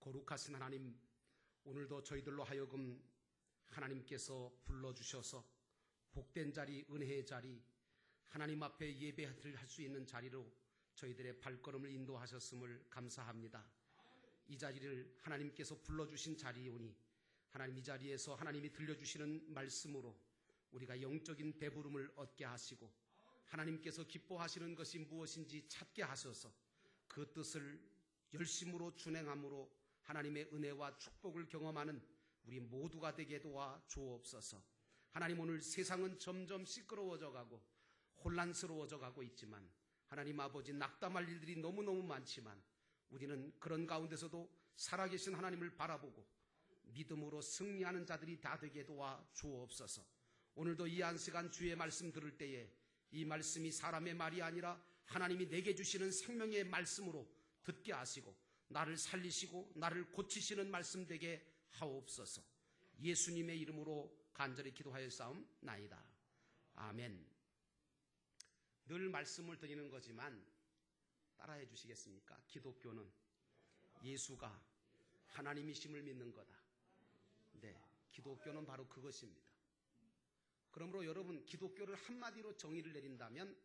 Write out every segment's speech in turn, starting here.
거룩하신 하나님, 오늘도 저희들로 하여금 하나님께서 불러주셔서 복된 자리, 은혜의 자리, 하나님 앞에 예배를 할 수 있는 자리로 저희들의 발걸음을 인도하셨음을 감사합니다. 이 자리를 하나님께서 불러주신 자리이오니 하나님, 이 자리에서 하나님이 들려주시는 말씀으로 우리가 영적인 배부름을 얻게 하시고 하나님께서 기뻐하시는 것이 무엇인지 찾게 하셔서 그 뜻을 열심으로 준행함으로 하나님의 은혜와 축복을 경험하는 우리 모두가 되게 도와 주옵소서. 하나님, 오늘 세상은 점점 시끄러워져 가고 혼란스러워져 가고 있지만 하나님 아버지, 낙담할 일들이 너무너무 많지만 우리는 그런 가운데서도 살아계신 하나님을 바라보고 믿음으로 승리하는 자들이 다 되게 도와 주옵소서. 오늘도 이 한 시간 주의 말씀 들을 때에 이 말씀이 사람의 말이 아니라 하나님이 내게 주시는 생명의 말씀으로 듣게 하시고 나를 살리시고 나를 고치시는 말씀 되게 하옵소서. 예수님의 이름으로 간절히 기도하였사옵나이다. 아멘. 늘 말씀을 드리는 거지만 따라해 주시겠습니까? 기독교는 예수가 하나님이심을 믿는 거다. 네, 기독교는 바로 그것입니다. 그러므로 여러분, 기독교를 한마디로 정의를 내린다면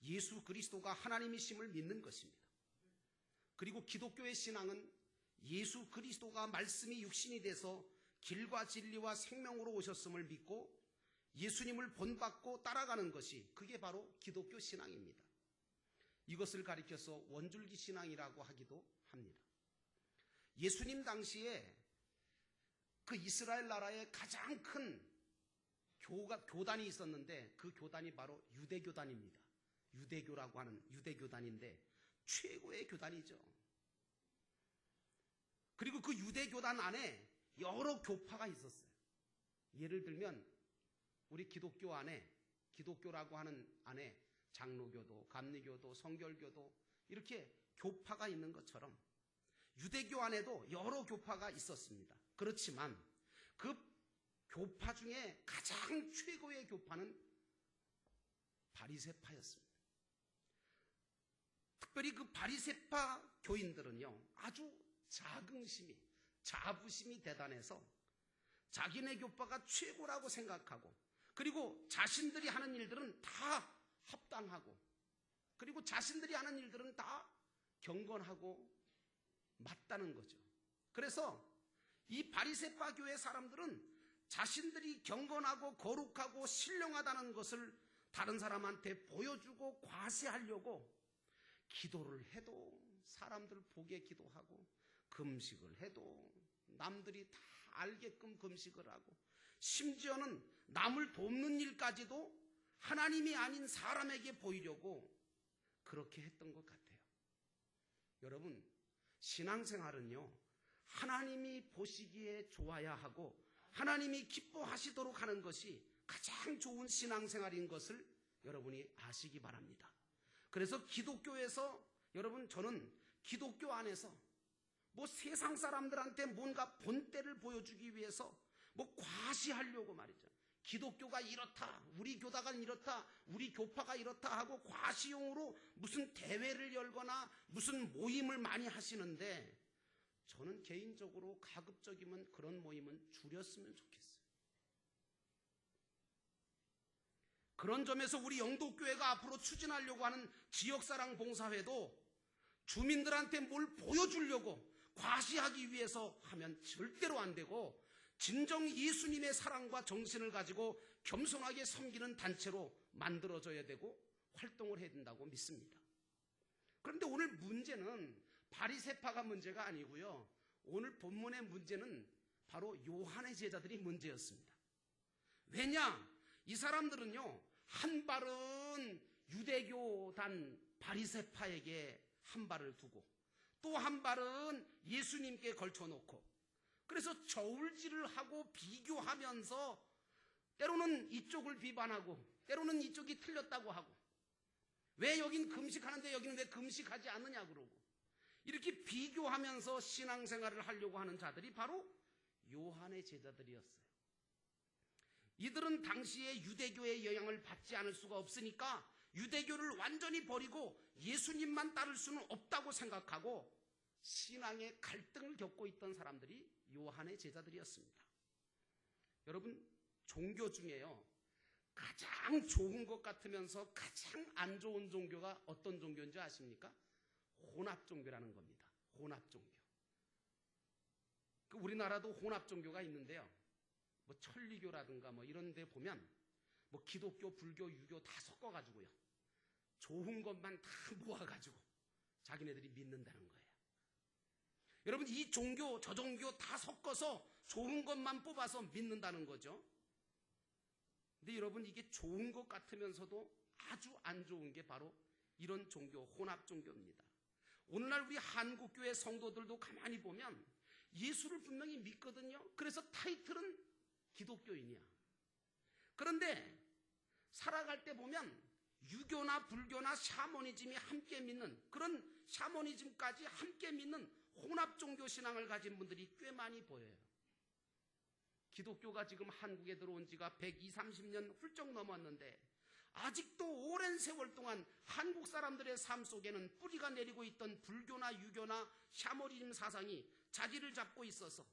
예수 그리스도가 하나님이심을 믿는 것입니다. 그리고 기독교의 신앙은 예수 그리스도가 말씀이 육신이 돼서 길과 진리와 생명으로 오셨음을 믿고 예수님을 본받고 따라가는 것이, 그게 바로 기독교 신앙입니다. 이것을 가리켜서 원줄기 신앙이라고 하기도 합니다. 예수님 당시에 그 이스라엘 나라에 가장 큰 교단이 있었는데 그 교단이 바로 유대교단입니다. 유대교라고 하는 유대교단인데 최고의 교단이죠. 그리고 그 유대교단 안에 여러 교파가 있었어요. 예를 들면 우리 기독교 안에, 기독교라고 하는 안에 장로교도, 감리교도, 성결교도 이렇게 교파가 있는 것처럼 유대교 안에도 여러 교파가 있었습니다. 그렇지만 그 교파 중에 가장 최고의 교파는 바리새파였습니다. 특별히 그 바리새파 교인들은요, 아주 자긍심이, 자부심이 대단해서 자기네 교파가 최고라고 생각하고, 그리고 자신들이 하는 일들은 다 합당하고, 그리고 자신들이 하는 일들은 다 경건하고 맞다는 거죠. 그래서 이 바리새파 교회 사람들은 자신들이 경건하고 거룩하고 신령하다는 것을 다른 사람한테 보여주고 과시하려고 기도를 해도 사람들 보게 기도하고, 금식을 해도 남들이 다 알게끔 금식을 하고, 심지어는 남을 돕는 일까지도 하나님이 아닌 사람에게 보이려고 그렇게 했던 것 같아요. 여러분, 신앙생활은요, 하나님이 보시기에 좋아야 하고 하나님이 기뻐하시도록 하는 것이 가장 좋은 신앙생활인 것을 여러분이 아시기 바랍니다. 그래서 기독교에서, 여러분, 저는 기독교 안에서 뭐 세상 사람들한테 뭔가 본때를 보여주기 위해서 뭐 과시하려고 말이죠. 기독교가 이렇다, 우리 교단은 이렇다, 우리 교파가 이렇다 하고 과시용으로 무슨 대회를 열거나 무슨 모임을 많이 하시는데, 저는 개인적으로 가급적이면 그런 모임은 줄였으면 좋겠어요. 그런 점에서 우리 영도교회가 앞으로 추진하려고 하는 지역사랑 봉사회도 주민들한테 뭘 보여주려고 과시하기 위해서 하면 절대로 안 되고, 진정 예수님의 사랑과 정신을 가지고 겸손하게 섬기는 단체로 만들어져야 되고 활동을 해야 된다고 믿습니다. 그런데 오늘 문제는 바리새파가 문제가 아니고요, 오늘 본문의 문제는 바로 요한의 제자들이 문제였습니다. 왜냐? 이 사람들은요, 한 발은 유대교단 바리새파에게 한 발을 두고 또 한 발은 예수님께 걸쳐놓고, 그래서 저울질을 하고 비교하면서 때로는 이쪽을 비판하고 때로는 이쪽이 틀렸다고 하고, 왜 여긴 금식하는데 여기는 왜 금식하지 않느냐 그러고, 이렇게 비교하면서 신앙생활을 하려고 하는 자들이 바로 요한의 제자들이었어요. 이들은 당시에 유대교의 영향을 받지 않을 수가 없으니까 유대교를 완전히 버리고 예수님만 따를 수는 없다고 생각하고 신앙의 갈등을 겪고 있던 사람들이 요한의 제자들이었습니다. 여러분, 종교 중에요, 가장 좋은 것 같으면서 가장 안 좋은 종교가 어떤 종교인지 아십니까? 혼합 종교라는 겁니다. 혼합 종교. 우리나라도 혼합 종교가 있는데요, 뭐 천리교라든가 뭐 이런 데 보면 뭐 기독교, 불교, 유교 다 섞어가지고요, 좋은 것만 다 모아가지고 자기네들이 믿는다는 거예요. 여러분, 이 종교 저 종교 다 섞어서 좋은 것만 뽑아서 믿는다는 거죠. 근데 여러분, 이게 좋은 것 같으면서도 아주 안 좋은 게 바로 이런 종교, 혼합 종교입니다. 오늘날 우리 한국교회 성도들도 가만히 보면 예수를 분명히 믿거든요. 그래서 타이틀은 기독교인이야. 그런데 살아갈 때 보면 유교나 불교나 샤머니즘이 함께 믿는, 그런 샤머니즘까지 함께 믿는 혼합 종교 신앙을 가진 분들이 꽤 많이 보여요. 기독교가 지금 한국에 들어온 지가 120, 30년 훌쩍 넘었는데 아직도 오랜 세월 동안 한국 사람들의 삶 속에는 뿌리가 내리고 있던 불교나 유교나 샤머니즘 사상이 자리를 잡고 있어서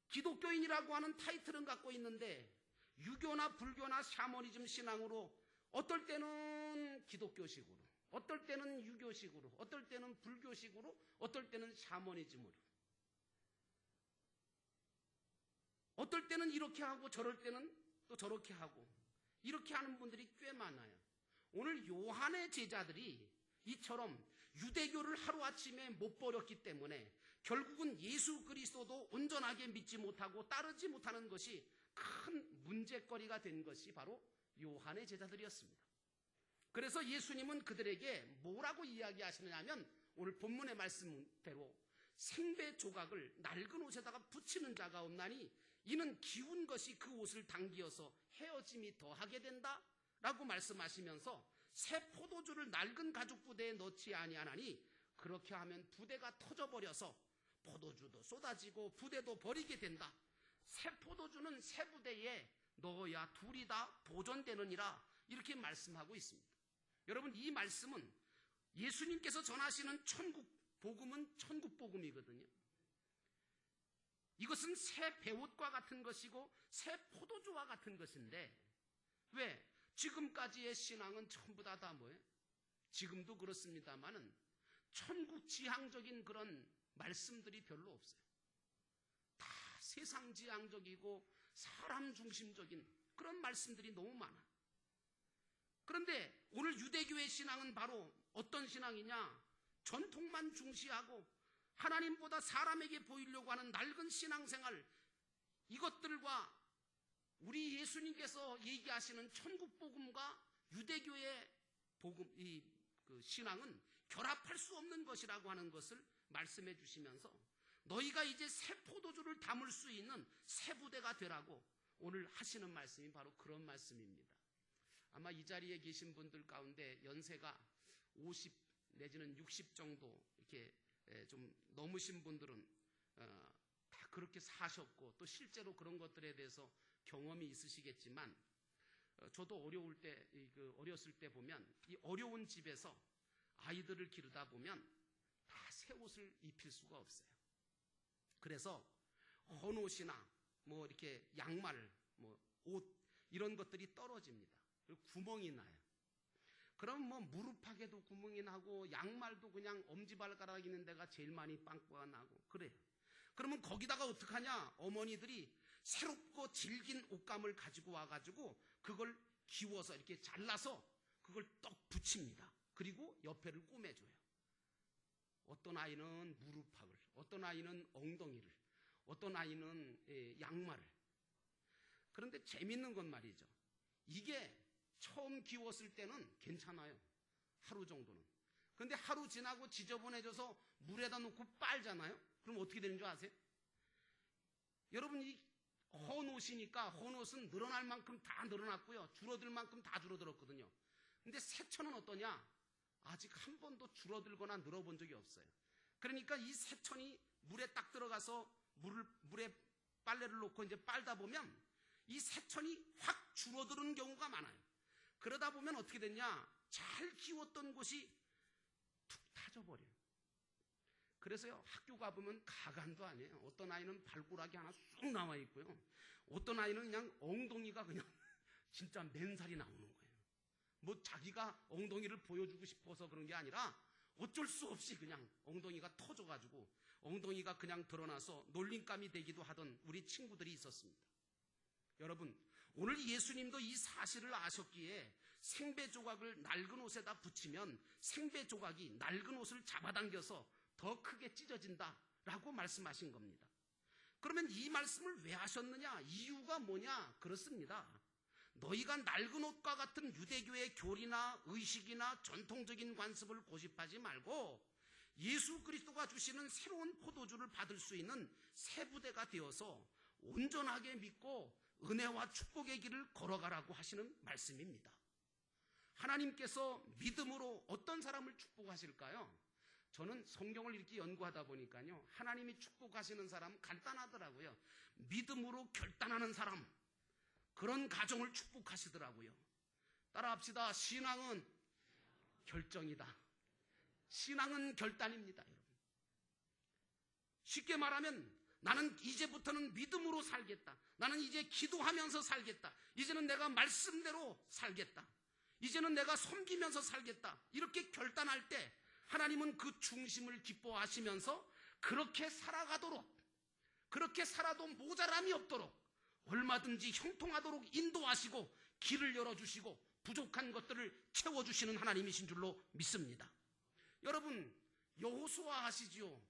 기독교인이라고 하는 타이틀은 갖고 있는데 유교나 불교나 샤머니즘 신앙으로 어떨 때는 기독교식으로, 어떨 때는 유교식으로, 어떨 때는 불교식으로, 어떨 때는 샤머니즘으로, 어떨 때는 이렇게 하고 저럴 때는 또 저렇게 하고, 이렇게 하는 분들이 꽤 많아요. 오늘 요한의 제자들이 이처럼 유대교를 하루아침에 못 버렸기 때문에 결국은 예수 그리스도도 온전하게 믿지 못하고 따르지 못하는 것이 큰 문제거리가 된 것이 바로 요한의 제자들이었습니다. 그래서 예수님은 그들에게 뭐라고 이야기하시느냐 하면 오늘 본문의 말씀대로 생배 조각을 낡은 옷에다가 붙이는 자가 없나니 이는 기운 것이 그 옷을 당기어서 헤어짐이 더하게 된다 라고 말씀하시면서 새 포도주를 낡은 가죽 부대에 넣지 아니하나니 그렇게 하면 부대가 터져버려서 포도주도 쏟아지고 부대도 버리게 된다. 새 포도주는 새 부대에 넣어야 둘이 다 보존되느니라, 이렇게 말씀하고 있습니다. 여러분, 이 말씀은 예수님께서 전하시는 천국 복음은 천국 복음이거든요. 이것은 새 배옷과 같은 것이고 새 포도주와 같은 것인데, 왜? 지금까지의 신앙은 전부 다 뭐예요? 지금도 그렇습니다만은 천국 지향적인 그런 말씀들이 별로 없어요. 다 세상 지향적이고 사람 중심적인 그런 말씀들이 너무 많아. 그런데 오늘 유대교의 신앙은 바로 어떤 신앙이냐? 전통만 중시하고 하나님보다 사람에게 보이려고 하는 낡은 신앙생활, 이것들과 우리 예수님께서 얘기하시는 천국 복음과 유대교의 복음, 그 신앙은 결합할 수 없는 것이라고 하는 것을 말씀해 주시면서 너희가 이제 새 포도주를 담을 수 있는 새 부대가 되라고 오늘 하시는 말씀이 바로 그런 말씀입니다. 아마 이 자리에 계신 분들 가운데 연세가 50 내지는 60 정도 이렇게 좀 넘으신 분들은 다 그렇게 사셨고 또 실제로 그런 것들에 대해서 경험이 있으시겠지만, 저도 어렸을 때 보면 이 어려운 집에서 아이들을 기르다 보면 다 새 옷을 입힐 수가 없어요. 그래서 헌옷이나 뭐 이렇게 양말, 뭐 옷 이런 것들이 떨어집니다. 그리고 구멍이 나요. 그럼 뭐 무릎팍에도 구멍이 나고 양말도 그냥 엄지발가락 있는 데가 제일 많이 빵꾸가 나고 그래요. 그러면 거기다가 어떡하냐? 어머니들이 새롭고 질긴 옷감을 가지고 와가지고 그걸 기워서 이렇게 잘라서 그걸 떡 붙입니다. 그리고 옆에를 꼬매줘요. 어떤 아이는 무릎팍을, 어떤 아이는 엉덩이를, 어떤 아이는 양말을. 그런데 재밌는 건 말이죠. 이게 처음 기웠을 때는 괜찮아요. 하루 정도는. 그런데 하루 지나고 지저분해져서 물에다 놓고 빨잖아요. 그럼 어떻게 되는 줄 아세요? 여러분, 이 헌옷이니까 헌옷은 늘어날 만큼 다 늘어났고요. 줄어들 만큼 다 줄어들었거든요. 근데 새천은 어떠냐? 아직 한 번도 줄어들거나 늘어본 적이 없어요. 그러니까 이 새천이 물에 딱 들어가서 물에 빨래를 놓고 이제 빨다 보면 이 새천이 확 줄어드는 경우가 많아요. 그러다 보면 어떻게 됐냐? 잘 키웠던 곳이 툭 타져버려요. 그래서요, 학교 가보면 가관도 아니에요. 어떤 아이는 발가락이 하나 쑥 나와 있고요. 어떤 아이는 그냥 엉덩이가 그냥 진짜 맨살이 나오는 거예요. 뭐 자기가 엉덩이를 보여주고 싶어서 그런 게 아니라 어쩔 수 없이 그냥 엉덩이가 터져가지고 엉덩이가 그냥 드러나서 놀림감이 되기도 하던 우리 친구들이 있었습니다. 여러분, 오늘 예수님도 이 사실을 아셨기에 생배 조각을 낡은 옷에다 붙이면 생배 조각이 낡은 옷을 잡아당겨서 더 크게 찢어진다라고 말씀하신 겁니다. 그러면 이 말씀을 왜 하셨느냐? 이유가 뭐냐? 그렇습니다. 너희가 낡은 옷과 같은 유대교의 교리나 의식이나 전통적인 관습을 고집하지 말고 예수 그리스도가 주시는 새로운 포도주를 받을 수 있는 새 부대가 되어서 온전하게 믿고 은혜와 축복의 길을 걸어가라고 하시는 말씀입니다. 하나님께서 믿음으로 어떤 사람을 축복하실까요? 저는 성경을 이렇게 연구하다 보니까요, 하나님이 축복하시는 사람 간단하더라고요. 믿음으로 결단하는 사람, 그런 가정을 축복하시더라고요. 따라합시다. 신앙은 결정이다. 신앙은 결단입니다, 여러분. 쉽게 말하면 나는 이제부터는 믿음으로 살겠다. 나는 이제 기도하면서 살겠다. 이제는 내가 말씀대로 살겠다. 이제는 내가 섬기면서 살겠다. 이렇게 결단할 때 하나님은 그 중심을 기뻐하시면서 그렇게 살아가도록, 그렇게 살아도 모자람이 없도록 얼마든지 형통하도록 인도하시고 길을 열어주시고 부족한 것들을 채워주시는 하나님이신 줄로 믿습니다. 여러분, 여호수아 아시지요?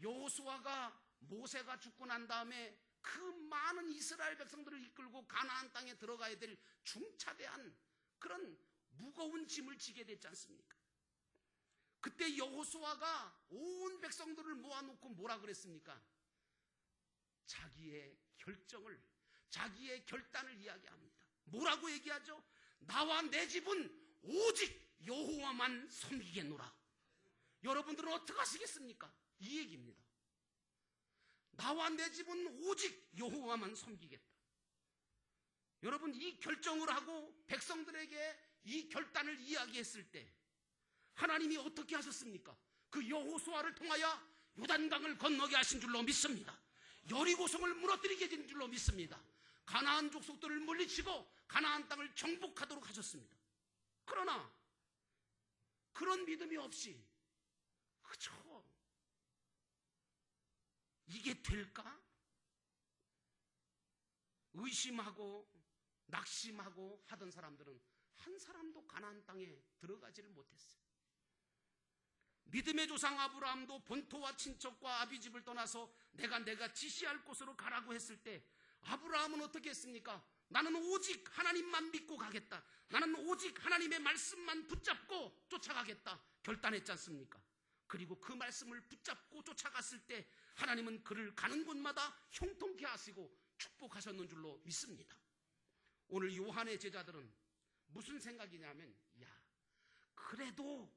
여호수아가 모세가 죽고 난 다음에 그 많은 이스라엘 백성들을 이끌고 가나안 땅에 들어가야 될 중차대한 그런 무거운 짐을 지게 됐지 않습니까? 그때 여호수아가 온 백성들을 모아놓고 뭐라 그랬습니까? 자기의 결정을, 자기의 결단을 이야기합니다. 뭐라고 얘기하죠? 나와 내 집은 오직 여호와만 섬기겠노라. 여러분들은 어떻게 하시겠습니까? 이 얘기입니다. 나와 내 집은 오직 여호와만 섬기겠다. 여러분, 이 결정을 하고 백성들에게 이 결단을 이야기했을 때 하나님이 어떻게 하셨습니까? 그 여호수아를 통하여 요단강을 건너게 하신 줄로 믿습니다. 여리고성을 무너뜨리게 된 줄로 믿습니다. 가나안 족속들을 물리치고 가나안 땅을 정복하도록 하셨습니다. 그러나 그런 믿음이 없이 그저 이게 될까? 의심하고 낙심하고 하던 사람들은 한 사람도 가나안 땅에 들어가지를 못했어요. 믿음의 조상 아브라함도 본토와 친척과 아비집을 떠나서 내가 지시할 곳으로 가라고 했을 때 아브라함은 어떻게 했습니까? 나는 오직 하나님만 믿고 가겠다. 나는 오직 하나님의 말씀만 붙잡고 쫓아가겠다. 결단했지 않습니까? 그리고 그 말씀을 붙잡고 쫓아갔을 때 하나님은 그를 가는 곳마다 형통케 하시고 축복하셨는 줄로 믿습니다. 오늘 요한의 제자들은 무슨 생각이냐면, 그래도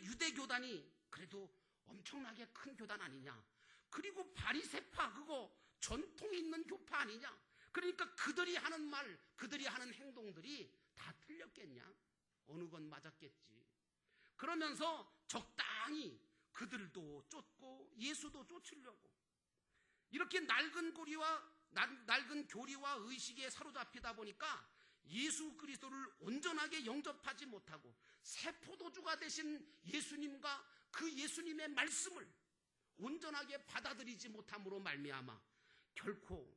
유대교단이 그래도 엄청나게 큰 교단 아니냐. 그리고 바리새파 그거 전통 있는 교파 아니냐. 그러니까 그들이 하는 말, 그들이 하는 행동들이 다 틀렸겠냐. 어느 건 맞았겠지. 그러면서 적당히 그들도 쫓고 예수도 쫓으려고 이렇게 낡은 교리와 의식에 사로잡히다 보니까 예수 그리스도를 온전하게 영접하지 못하고 새 포도주가 되신 예수님과 그 예수님의 말씀을 온전하게 받아들이지 못함으로 말미암아 결코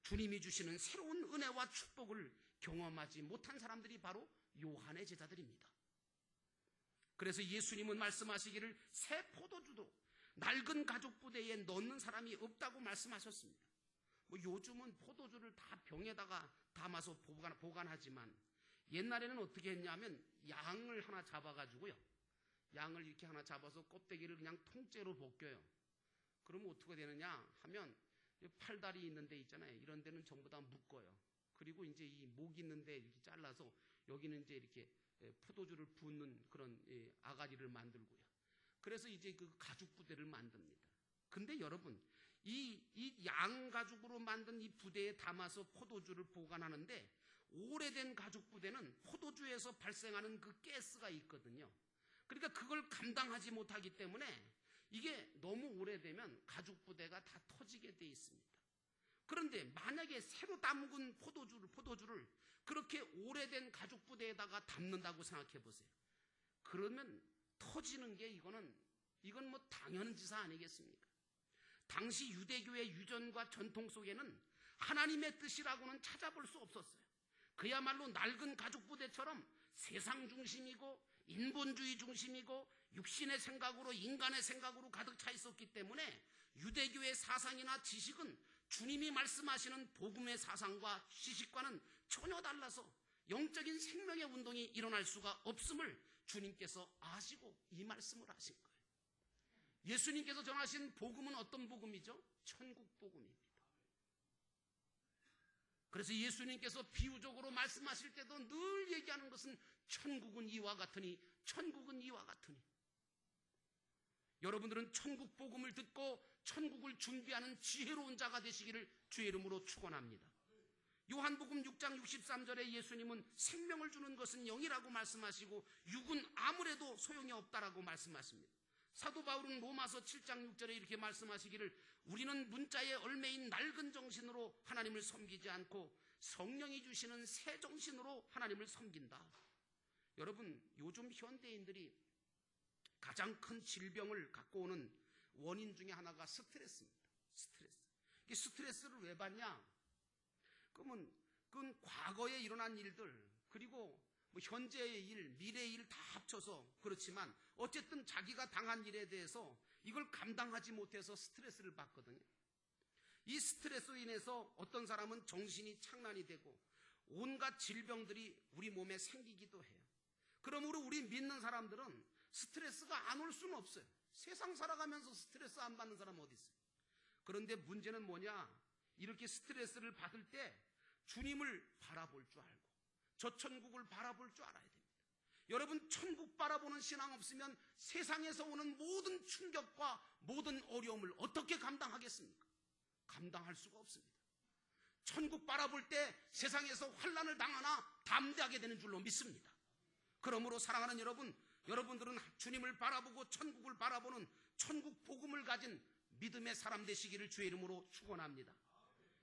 주님이 주시는 새로운 은혜와 축복을 경험하지 못한 사람들이 바로 요한의 제자들입니다. 그래서 예수님은 말씀하시기를 새 포도주도 낡은 가죽 부대에 넣는 사람이 없다고 말씀하셨습니다. 요즘은 포도주를 다 병에다가 담아서 보관하지만 옛날에는 어떻게 했냐면 양을 하나 잡아가지고요. 양을 이렇게 하나 잡아서 껍데기를 그냥 통째로 벗겨요. 그러면 어떻게 되느냐 하면 팔다리 있는 데 있잖아요. 이런 데는 전부 다 묶어요. 그리고 이제 이 목 있는 데 이렇게 잘라서 여기는 이제 이렇게 포도주를 붓는 그런 아가리를 만들고요. 그래서 이제 그 가죽 부대를 만듭니다. 근데 여러분, 이 양 가죽으로 만든 이 부대에 담아서 포도주를 보관하는데 오래된 가죽 부대는 포도주에서 발생하는 그 가스가 있거든요. 그러니까 그걸 감당하지 못하기 때문에 이게 너무 오래되면 가죽 부대가 다 터지게 돼 있습니다. 그런데 만약에 새로 담근 포도주를 그렇게 오래된 가죽 부대에다가 담는다고 생각해 보세요. 그러면 터지는 게 이건 뭐 당연지사 아니겠습니까? 당시 유대교의 유전과 전통 속에는 하나님의 뜻이라고는 찾아볼 수 없었어요. 그야말로 낡은 가죽 부대처럼 세상 중심이고 인본주의 중심이고 육신의 생각으로 인간의 생각으로 가득 차 있었기 때문에 유대교의 사상이나 지식은 주님이 말씀하시는 복음의 사상과 지식과는 전혀 달라서 영적인 생명의 운동이 일어날 수가 없음을 주님께서 아시고 이 말씀을 하신 거예요. 예수님께서 전하신 복음은 어떤 복음이죠? 천국 복음입니다. 그래서 예수님께서 비유적으로 말씀하실 때도 늘 얘기하는 것은 천국은 이와 같으니, 천국은 이와 같으니. 여러분들은 천국 복음을 듣고 천국을 준비하는 지혜로운 자가 되시기를 주의 이름으로 축원합니다. 요한복음 6장 63절에 예수님은 생명을 주는 것은 영이라고 말씀하시고 육은 아무래도 소용이 없다라고 말씀하십니다. 사도 바울은 로마서 7장 6절에 이렇게 말씀하시기를 우리는 문자에 얽매인 낡은 정신으로 하나님을 섬기지 않고 성령이 주시는 새 정신으로 하나님을 섬긴다. 여러분, 요즘 현대인들이 가장 큰 질병을 갖고 오는 원인 중에 하나가 스트레스입니다. 이 스트레스를 왜 받냐? 그러면 그건 과거에 일어난 일들 그리고 뭐 현재의 일, 미래의 일 다 합쳐서 그렇지만 어쨌든 자기가 당한 일에 대해서 이걸 감당하지 못해서 스트레스를 받거든요. 이 스트레스로 인해서 어떤 사람은 정신이 착란이 되고 온갖 질병들이 우리 몸에 생기기도 해요. 그러므로 우리 믿는 사람들은 스트레스가 안 올 수는 없어요. 세상 살아가면서 스트레스 안 받는 사람 어디 있어요? 그런데 문제는 뭐냐? 이렇게 스트레스를 받을 때 주님을 바라볼 줄 알고 저 천국을 바라볼 줄 알아야 됩니다. 여러분, 천국 바라보는 신앙 없으면 세상에서 오는 모든 충격과 모든 어려움을 어떻게 감당하겠습니까? 감당할 수가 없습니다. 천국 바라볼 때 세상에서 환난을 당하나 담대하게 되는 줄로 믿습니다. 그러므로 사랑하는 여러분, 여러분들은 주님을 바라보고 천국을 바라보는 천국 복음을 가진 믿음의 사람 되시기를 주의 이름으로 축원합니다.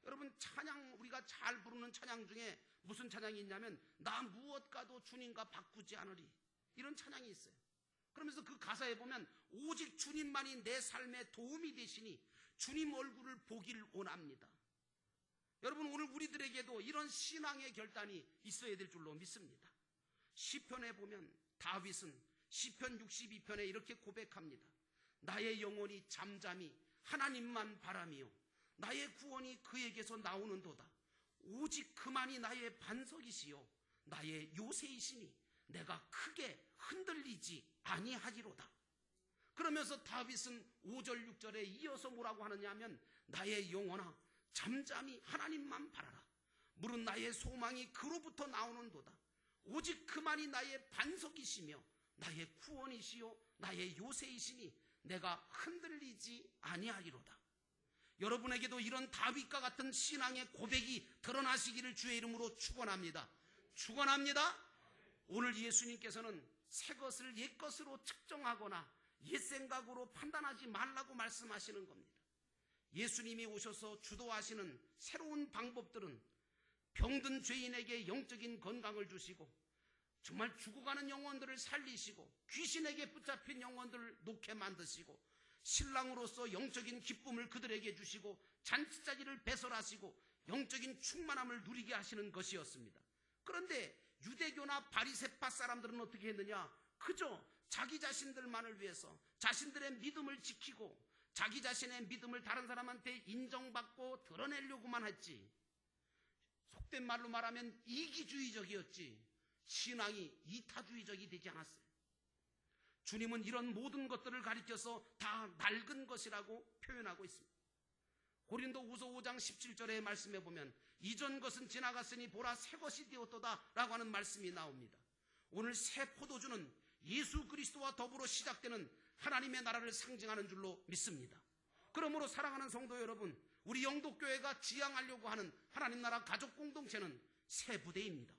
여러분, 찬양, 우리가 잘 부르는 찬양 중에 무슨 찬양이 있냐면 나 무엇과도 주님과 바꾸지 않으리, 이런 찬양이 있어요. 그러면서 그 가사에 보면 오직 주님만이 내 삶에 도움이 되시니 주님 얼굴을 보길 원합니다. 여러분, 오늘 우리들에게도 이런 신앙의 결단이 있어야 될 줄로 믿습니다. 시편에 보면 다윗은 시편 62편에 이렇게 고백합니다. 나의 영혼이 잠잠히 하나님만 바라며 나의 구원이 그에게서 나오는도다. 오직 그만이 나의 반석이시요 나의 요새이시니 내가 크게 흔들리지 아니하리로다. 그러면서 다윗은 5절 6절에 이어서 뭐라고 하느냐 하면 나의 영혼아 잠잠히 하나님만 바라라. 물은 나의 소망이 그로부터 나오는도다. 오직 그만이 나의 반석이시며 나의 구원이시요 나의 요새이시니 내가 흔들리지 아니하리로다. 여러분에게도 이런 다윗과 같은 신앙의 고백이 드러나시기를 주의 이름으로 축원합니다. 축원합니다. 오늘 예수님께서는 새 것을 옛 것으로 측정하거나 옛 생각으로 판단하지 말라고 말씀하시는 겁니다. 예수님이 오셔서 주도하시는 새로운 방법들은 병든 죄인에게 영적인 건강을 주시고 정말 죽어가는 영혼들을 살리시고 귀신에게 붙잡힌 영혼들을 놓게 만드시고 신랑으로서 영적인 기쁨을 그들에게 주시고 잔치자리를 배설하시고 영적인 충만함을 누리게 하시는 것이었습니다. 그런데 유대교나 바리새파 사람들은 어떻게 했느냐? 그저 자기 자신들만을 위해서 자신들의 믿음을 지키고 자기 자신의 믿음을 다른 사람한테 인정받고 드러내려고만 했지, 속된 말로 말하면 이기주의적이었지 신앙이 이타주의적이 되지 않았어요. 주님은 이런 모든 것들을 가리켜서 다 낡은 것이라고 표현하고 있습니다. 고린도후서 5장 17절의 말씀에 보면 이전 것은 지나갔으니 보라 새 것이 되었도다 라고 하는 말씀이 나옵니다. 오늘 새 포도주는 예수 그리스도와 더불어 시작되는 하나님의 나라를 상징하는 줄로 믿습니다. 그러므로 사랑하는 성도 여러분, 우리 영도교회가 지향하려고 하는 하나님 나라 가족 공동체는 새 부대입니다.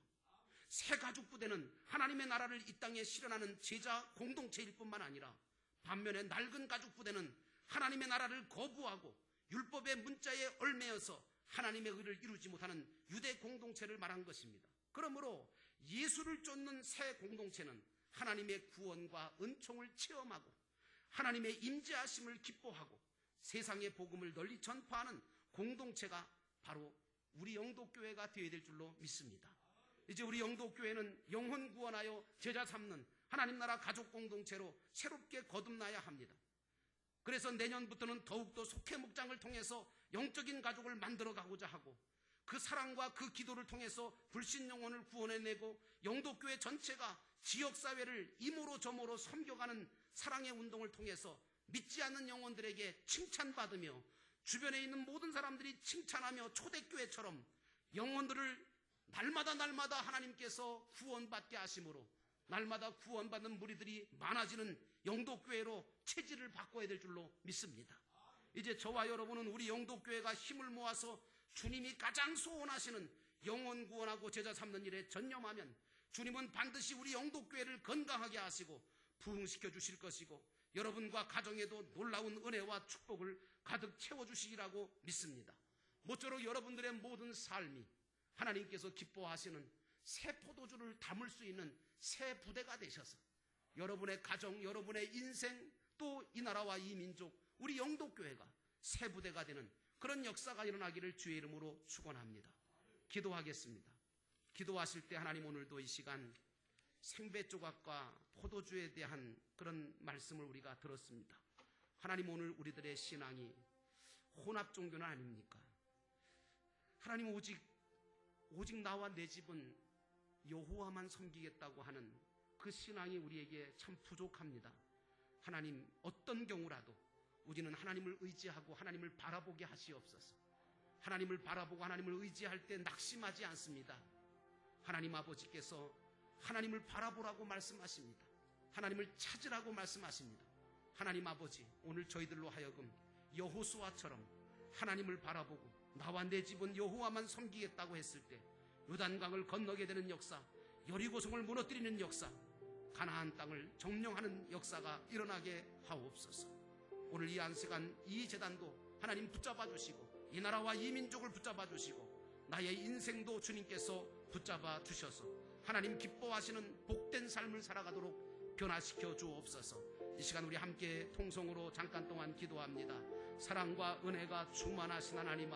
새 가족 부대는 하나님의 나라를 이 땅에 실현하는 제자 공동체일 뿐만 아니라 반면에 낡은 가족 부대는 하나님의 나라를 거부하고 율법의 문자에 얽매여서 하나님의 의를 이루지 못하는 유대 공동체를 말한 것입니다. 그러므로 예수를 쫓는 새 공동체는 하나님의 구원과 은총을 체험하고 하나님의 임재하심을 기뻐하고 세상의 복음을 널리 전파하는 공동체가 바로 우리 영도교회가 되어야 될 줄로 믿습니다. 이제 우리 영도교회는 영혼 구원하여 제자 삼는 하나님 나라 가족 공동체로 새롭게 거듭나야 합니다. 그래서 내년부터는 더욱더 속회 목장을 통해서 영적인 가족을 만들어가고자 하고 그 사랑과 그 기도를 통해서 불신 영혼을 구원해내고 영도교회 전체가 지역사회를 이모로 저모로 섬겨가는 사랑의 운동을 통해서 믿지 않는 영혼들에게 칭찬받으며 주변에 있는 모든 사람들이 칭찬하며 초대교회처럼 영혼들을 날마다 하나님께서 구원받게 하심으로 날마다 구원받는 무리들이 많아지는 영도교회로 체질을 바꿔야 될 줄로 믿습니다. 이제 저와 여러분은 우리 영도교회가 힘을 모아서 주님이 가장 소원하시는 영혼 구원하고 제자 삼는 일에 전념하면 주님은 반드시 우리 영도교회를 건강하게 하시고 부흥시켜 주실 것이고 여러분과 가정에도 놀라운 은혜와 축복을 가득 채워주시리라고 믿습니다. 모쪼록 여러분들의 모든 삶이 하나님께서 기뻐하시는 새 포도주를 담을 수 있는 새 부대가 되셔서 여러분의 가정, 여러분의 인생, 또 이 나라와 이 민족, 우리 영도교회가 새 부대가 되는 그런 역사가 일어나기를 주의 이름으로 축원합니다. 기도하겠습니다. 기도하실 때 하나님 오늘도 이 시간 생배 조각과 포도주에 대한 그런 말씀을 우리가 들었습니다. 하나님 오늘 우리들의 신앙이 혼합 종교는 아닙니까? 하나님 오직 나와 내 집은 여호와만 섬기겠다고 하는 그 신앙이 우리에게 참 부족합니다. 하나님 어떤 경우라도 우리는 하나님을 의지하고 하나님을 바라보게 하시옵소서. 하나님을 바라보고 하나님을 의지할 때 낙심하지 않습니다. 하나님 아버지께서 하나님을 바라보라고 말씀하십니다. 하나님을 찾으라고 말씀하십니다. 하나님 아버지 오늘 저희들로 하여금 여호수아처럼 하나님을 바라보고 나와 내 집은 여호와만 섬기겠다고 했을 때 요단강을 건너게 되는 역사, 여리고성을 무너뜨리는 역사, 가나안 땅을 점령하는 역사가 일어나게 하옵소서. 오늘 이 안식한 이 제단도 하나님 붙잡아 주시고 이 나라와 이 민족을 붙잡아 주시고 나의 인생도 주님께서 붙잡아 주셔서 하나님 기뻐하시는 복된 삶을 살아가도록 변화시켜 주옵소서. 이 시간 우리 함께 통성으로 잠깐 동안 기도합니다. 사랑과 은혜가 충만하신 하나님 아버지,